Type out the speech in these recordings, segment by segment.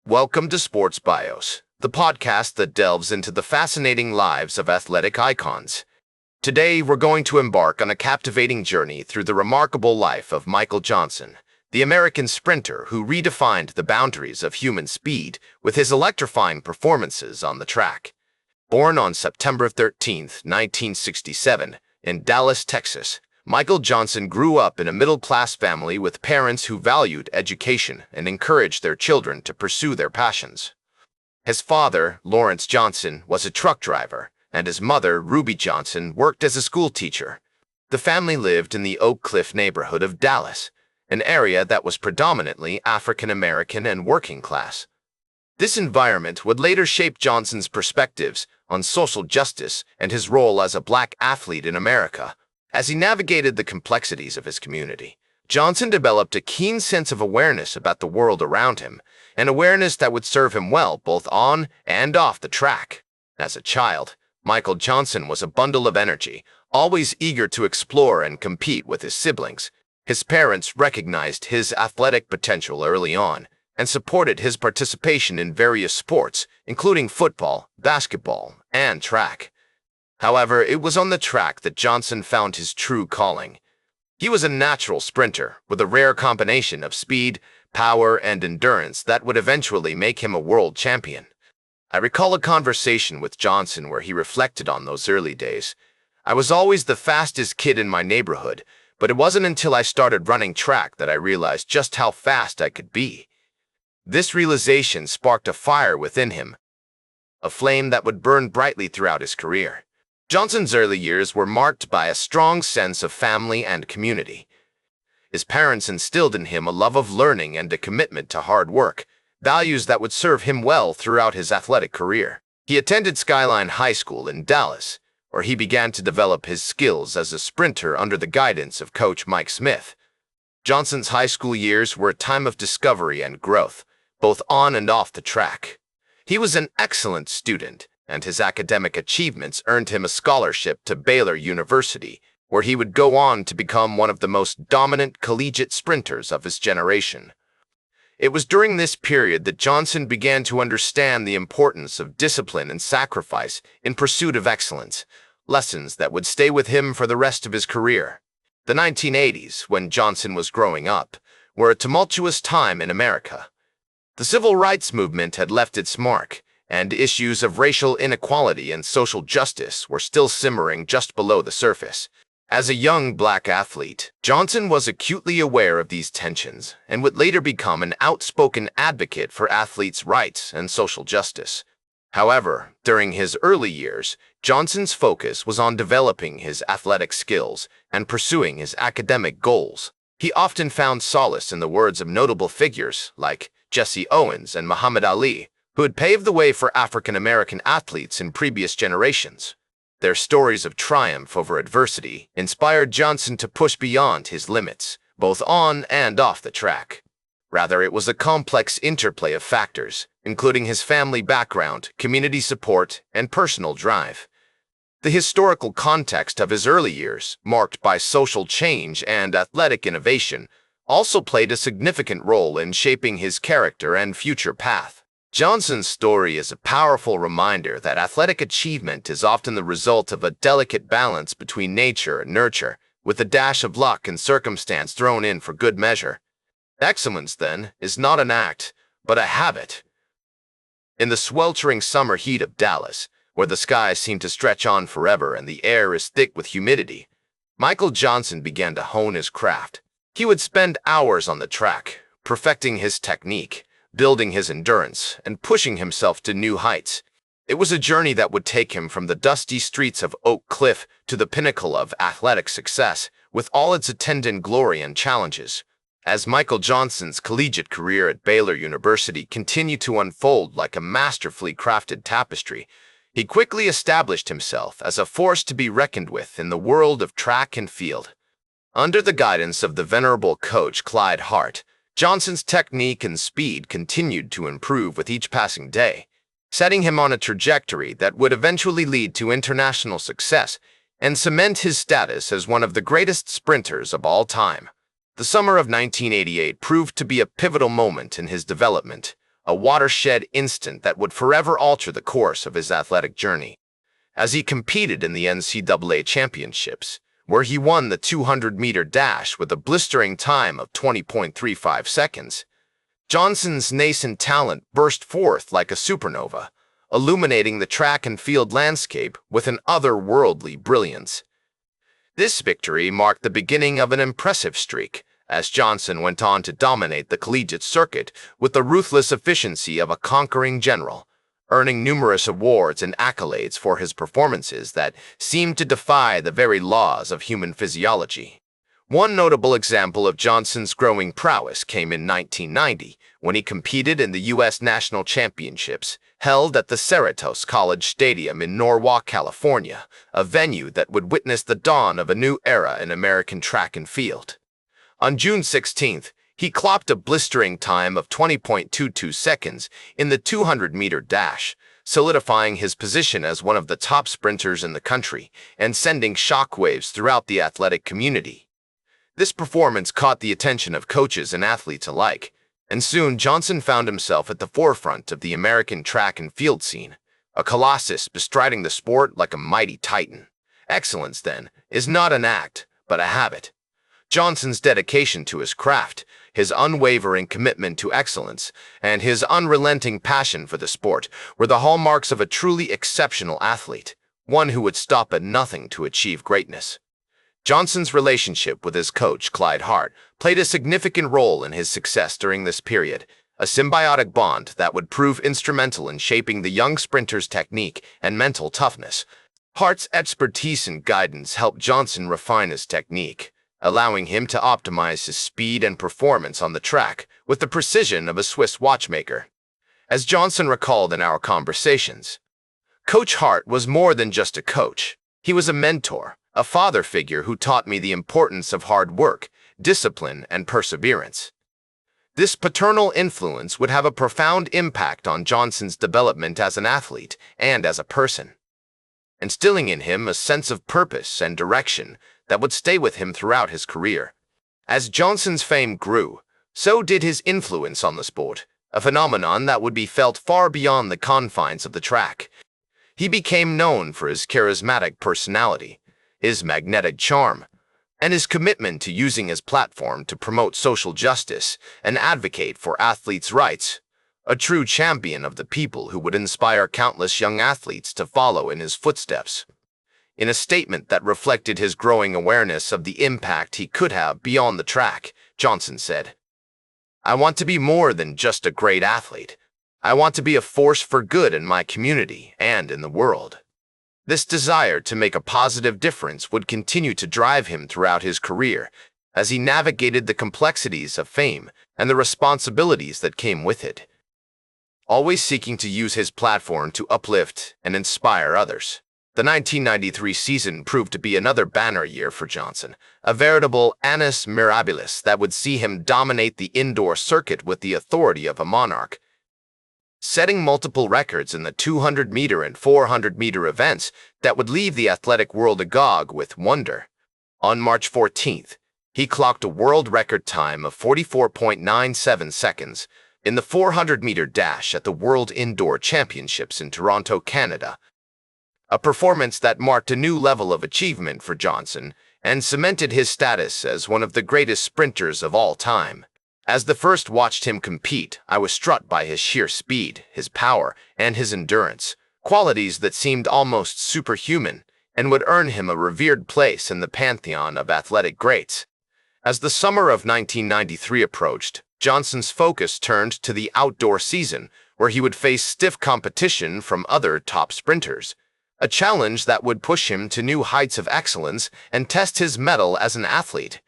Welcome to Sports Bios, the podcast that delves into the fascinating lives of athletic icons. Today, we're going to embark on a captivating journey through the remarkable life of Michael Johnson, the American sprinter who redefined the boundaries of human speed with his electrifying performances on the track. Born on September 13, 1967, in Dallas, Texas, Michael Johnson grew up in a middle-class family with parents who valued education and encouraged their children to pursue their passions. His father, Lawrence Johnson, was a truck driver, and his mother, Ruby Johnson, worked as a school teacher. The family lived in the Oak Cliff neighborhood of Dallas, an area that was predominantly African-American and working class. This environment would later shape Johnson's perspectives on social justice and his role as a black athlete in America. As he navigated the complexities of his community, Johnson developed a keen sense of awareness about the world around him, an awareness that would serve him well both on and off the track. As a child, Michael Johnson was a bundle of energy, always eager to explore and compete with his siblings. His parents recognized his athletic potential early on and supported his participation in various sports, including football, basketball, and track. However, it was on the track that Johnson found his true calling. He was a natural sprinter with a rare combination of speed, power, and endurance that would eventually make him a world champion. I recall a conversation with Johnson where he reflected on those early days. "I was always the fastest kid in my neighborhood, but it wasn't until I started running track that I realized just how fast I could be." This realization sparked a fire within him, a flame that would burn brightly throughout his career. Johnson's early years were marked by a strong sense of family and community. His parents instilled in him a love of learning and a commitment to hard work, values that would serve him well throughout his athletic career. He attended Skyline High School in Dallas, where he began to develop his skills as a sprinter under the guidance of Coach Mike Smith. Johnson's high school years were a time of discovery and growth, both on and off the track. He was an excellent student, and his academic achievements earned him a scholarship to Baylor University, where he would go on to become one of the most dominant collegiate sprinters of his generation. It was during this period that Johnson began to understand the importance of discipline and sacrifice in pursuit of excellence, lessons that would stay with him for the rest of his career. The 1980s, when Johnson was growing up, were a tumultuous time in America. The civil rights movement had left its mark, and issues of racial inequality and social justice were still simmering just below the surface. As a young black athlete, Johnson was acutely aware of these tensions and would later become an outspoken advocate for athletes' rights and social justice. However, during his early years, Johnson's focus was on developing his athletic skills and pursuing his academic goals. He often found solace in the words of notable figures like Jesse Owens and Muhammad Ali, who had paved the way for African-American athletes in previous generations. Their stories of triumph over adversity inspired Johnson to push beyond his limits, both on and off the track. Rather, it was a complex interplay of factors, including his family background, community support, and personal drive. The historical context of his early years, marked by social change and athletic innovation, also played a significant role in shaping his character and future path. Johnson's story is a powerful reminder that athletic achievement is often the result of a delicate balance between nature and nurture, with a dash of luck and circumstance thrown in for good measure. Excellence, then, is not an act, but a habit. In the sweltering summer heat of Dallas, where the skies seem to stretch on forever and the air is thick with humidity, Michael Johnson began to hone his craft. He would spend hours on the track, perfecting his technique, building his endurance, and pushing himself to new heights. It was a journey that would take him from the dusty streets of Oak Cliff to the pinnacle of athletic success, with all its attendant glory and challenges. As Michael Johnson's collegiate career at Baylor University continued to unfold like a masterfully crafted tapestry, he quickly established himself as a force to be reckoned with in the world of track and field. Under the guidance of the venerable coach Clyde Hart, Johnson's technique and speed continued to improve with each passing day, setting him on a trajectory that would eventually lead to international success and cement his status as one of the greatest sprinters of all time. The summer of 1988 proved to be a pivotal moment in his development, a watershed instant that would forever alter the course of his athletic journey. As he competed in the NCAA championships, where he won the 200-meter dash with a blistering time of 20.35 seconds, Johnson's nascent talent burst forth like a supernova, illuminating the track and field landscape with an otherworldly brilliance. This victory marked the beginning of an impressive streak, as Johnson went on to dominate the collegiate circuit with the ruthless efficiency of a conquering general, earning numerous awards and accolades for his performances that seemed to defy the very laws of human physiology. One notable example of Johnson's growing prowess came in 1990, when he competed in the U.S. National Championships, held at the Cerritos College Stadium in Norwalk, California, a venue that would witness the dawn of a new era in American track and field. On June 16th, he clocked a blistering time of 20.22 seconds in the 200-meter dash, solidifying his position as one of the top sprinters in the country and sending shockwaves throughout the athletic community. This performance caught the attention of coaches and athletes alike, and soon Johnson found himself at the forefront of the American track and field scene, a colossus bestriding the sport like a mighty titan. Excellence, then, is not an act, but a habit. Johnson's dedication to his craft, his unwavering commitment to excellence, and his unrelenting passion for the sport were the hallmarks of a truly exceptional athlete, one who would stop at nothing to achieve greatness. Johnson's relationship with his coach, Clyde Hart, played a significant role in his success during this period, a symbiotic bond that would prove instrumental in shaping the young sprinter's technique and mental toughness. Hart's expertise and guidance helped Johnson refine his technique, allowing him to optimize his speed and performance on the track with the precision of a Swiss watchmaker. As Johnson recalled in our conversations, Coach Hart was more than just a coach. He was a mentor, a father figure who taught me the importance of hard work, discipline, and perseverance. This paternal influence would have a profound impact on Johnson's development as an athlete and as a person, instilling in him a sense of purpose and direction that would stay with him throughout his career. As Johnson's fame grew, so did his influence on the sport, a phenomenon that would be felt far beyond the confines of the track. He became known for his charismatic personality, his magnetic charm, and his commitment to using his platform to promote social justice and advocate for athletes' rights, a true champion of the people who would inspire countless young athletes to follow in his footsteps. In a statement that reflected his growing awareness of the impact he could have beyond the track, Johnson said, "I want to be more than just a great athlete. I want to be a force for good in my community and in the world." This desire to make a positive difference would continue to drive him throughout his career as he navigated the complexities of fame and the responsibilities that came with it, always seeking to use his platform to uplift and inspire others. The 1993 season proved to be another banner year for Johnson, a veritable annus mirabilis that would see him dominate the indoor circuit with the authority of a monarch, setting multiple records in the 200-meter and 400-meter events that would leave the athletic world agog with wonder. On March 14th, he clocked a world record time of 44.97 seconds in the 400-meter dash at the World Indoor Championships in Toronto, Canada, a performance that marked a new level of achievement for Johnson and cemented his status as one of the greatest sprinters of all time. As the first watched him compete, I was struck by his sheer speed, his power, and his endurance, qualities that seemed almost superhuman and would earn him a revered place in the pantheon of athletic greats. As the summer of 1993 approached, Johnson's focus turned to the outdoor season, where he would face stiff competition from other top sprinters, a challenge that would push him to new heights of excellence and test his mettle as an athlete.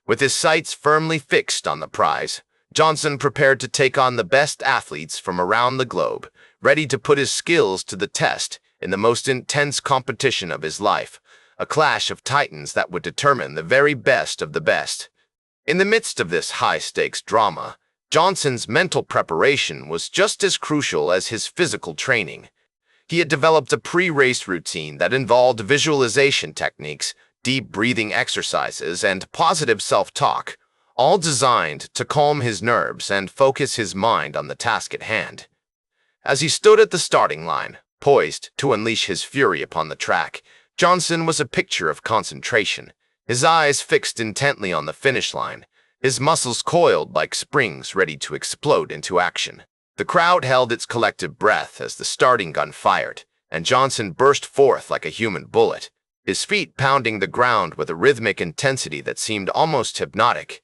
With his sights firmly fixed on the prize, Johnson prepared to take on the best athletes from around the globe, ready to put his skills to the test in the most intense competition of his life, a clash of titans that would determine the very best of the best. In the midst of this high-stakes drama, Johnson's mental preparation was just as crucial as his physical training. He had developed a pre-race routine that involved visualization techniques, deep breathing exercises, and positive self-talk, all designed to calm his nerves and focus his mind on the task at hand. As he stood at the starting line, poised to unleash his fury upon the track, Johnson was a picture of concentration, his eyes fixed intently on the finish line, his muscles coiled like springs ready to explode into action. The crowd held its collective breath as the starting gun fired, and Johnson burst forth like a human bullet, his feet pounding the ground with a rhythmic intensity that seemed almost hypnotic.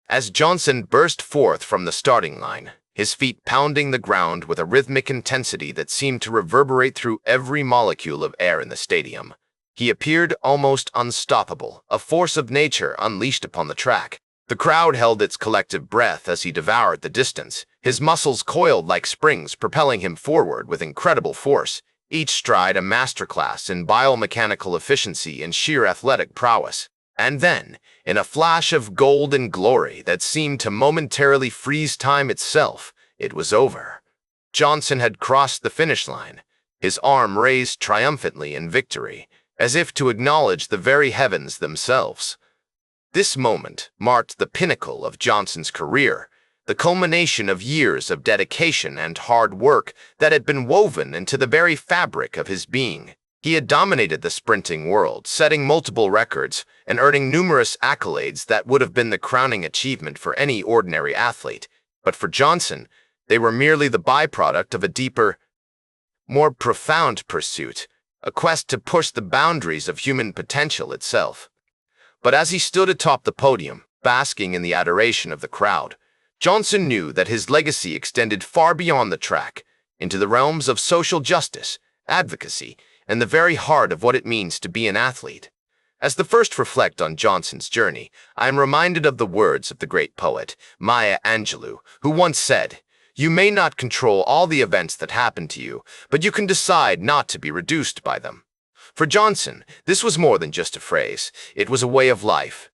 As Johnson burst forth from the starting line, his feet pounding the ground with a rhythmic intensity that seemed to reverberate through every molecule of air in the stadium, he appeared almost unstoppable, a force of nature unleashed upon the track. The crowd held its collective breath as he devoured the distance, his muscles coiled like springs propelling him forward with incredible force, each stride a masterclass in biomechanical efficiency and sheer athletic prowess. And then, in a flash of golden glory that seemed to momentarily freeze time itself, it was over. Johnson had crossed the finish line, his arm raised triumphantly in victory, as if to acknowledge the very heavens themselves. This moment marked the pinnacle of Johnson's career, the culmination of years of dedication and hard work that had been woven into the very fabric of his being. He had dominated the sprinting world, setting multiple records and earning numerous accolades that would have been the crowning achievement for any ordinary athlete. But for Johnson, they were merely the byproduct of a deeper, more profound pursuit, a quest to push the boundaries of human potential itself. But as he stood atop the podium, basking in the adoration of the crowd, Johnson knew that his legacy extended far beyond the track, into the realms of social justice, advocacy, and the very heart of what it means to be an athlete. As the first reflect on Johnson's journey, I am reminded of the words of the great poet, Maya Angelou, who once said, "You may not control all the events that happen to you, but you can decide not to be reduced by them." For Johnson, this was more than just a phrase, it was a way of life.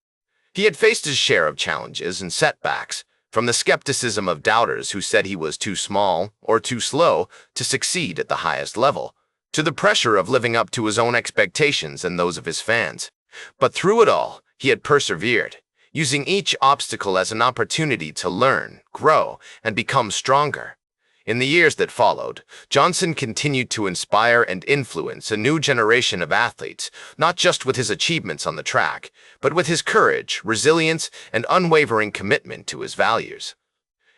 He had faced his share of challenges and setbacks, from the skepticism of doubters who said he was too small or too slow to succeed at the highest level, to the pressure of living up to his own expectations and those of his fans. But through it all, he had persevered, using each obstacle as an opportunity to learn, grow, and become stronger. In the years that followed, Johnson continued to inspire and influence a new generation of athletes, not just with his achievements on the track, but with his courage, resilience, and unwavering commitment to his values.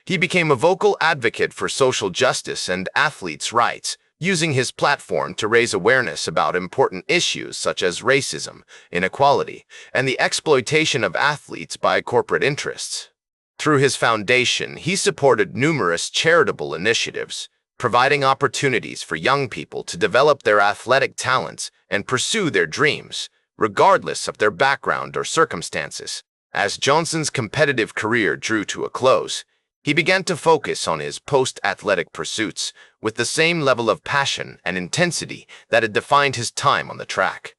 He became a vocal advocate for social justice and athletes' rights, using his platform to raise awareness about important issues such as racism, inequality, and the exploitation of athletes by corporate interests. Through his foundation, he supported numerous charitable initiatives, providing opportunities for young people to develop their athletic talents and pursue their dreams, regardless of their background or circumstances. As Johnson's competitive career drew to a close, he began to focus on his post-athletic pursuits with the same level of passion and intensity that had defined his time on the track.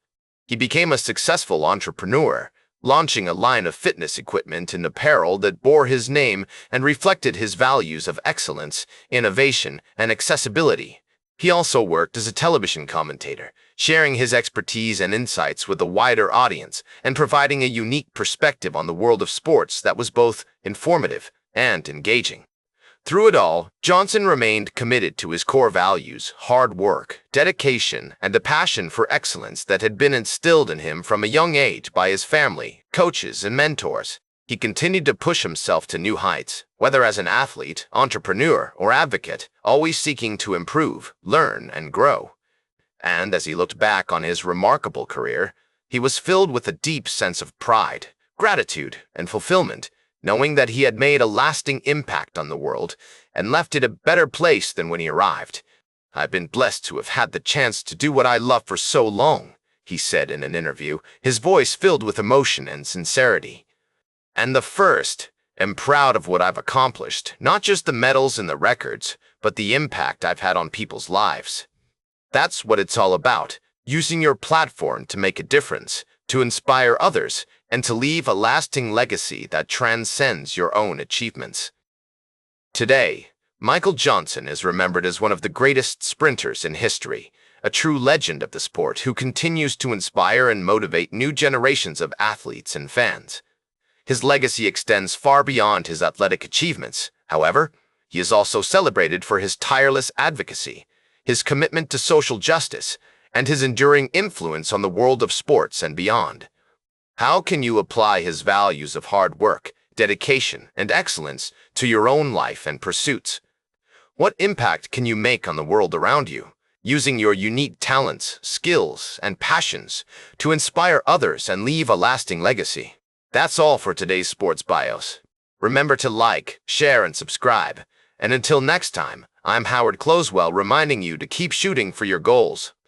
He became a successful entrepreneur, launching a line of fitness equipment and apparel that bore his name and reflected his values of excellence, innovation, and accessibility. He also worked as a television commentator, sharing his expertise and insights with a wider audience and providing a unique perspective on the world of sports that was both informative and engaging. Through it all, Johnson remained committed to his core values, hard work, dedication, and a passion for excellence that had been instilled in him from a young age by his family, coaches, and mentors. He continued to push himself to new heights, whether as an athlete, entrepreneur, or advocate, always seeking to improve, learn, and grow. And as he looked back on his remarkable career, he was filled with a deep sense of pride, gratitude, and fulfillment, knowing that he had made a lasting impact on the world and left it a better place than when he arrived. "I've been blessed to have had the chance to do what I love for so long," he said in an interview, his voice filled with emotion and sincerity. "And I'm proud of what I've accomplished, not just the medals and the records, but the impact I've had on people's lives." That's what it's all about, using your platform to make a difference, to inspire others, and to leave a lasting legacy that transcends your own achievements. Today, Michael Johnson is remembered as one of the greatest sprinters in history, a true legend of the sport who continues to inspire and motivate new generations of athletes and fans. His legacy extends far beyond his athletic achievements. However, he is also celebrated for his tireless advocacy, his commitment to social justice, and his enduring influence on the world of sports and beyond. How can you apply his values of hard work, dedication, and excellence to your own life and pursuits? What impact can you make on the world around you, using your unique talents, skills, and passions to inspire others and leave a lasting legacy? That's all for today's Sports Bios. Remember to like, share, and subscribe. And until next time, I'm Howard Closewell reminding you to keep shooting for your goals.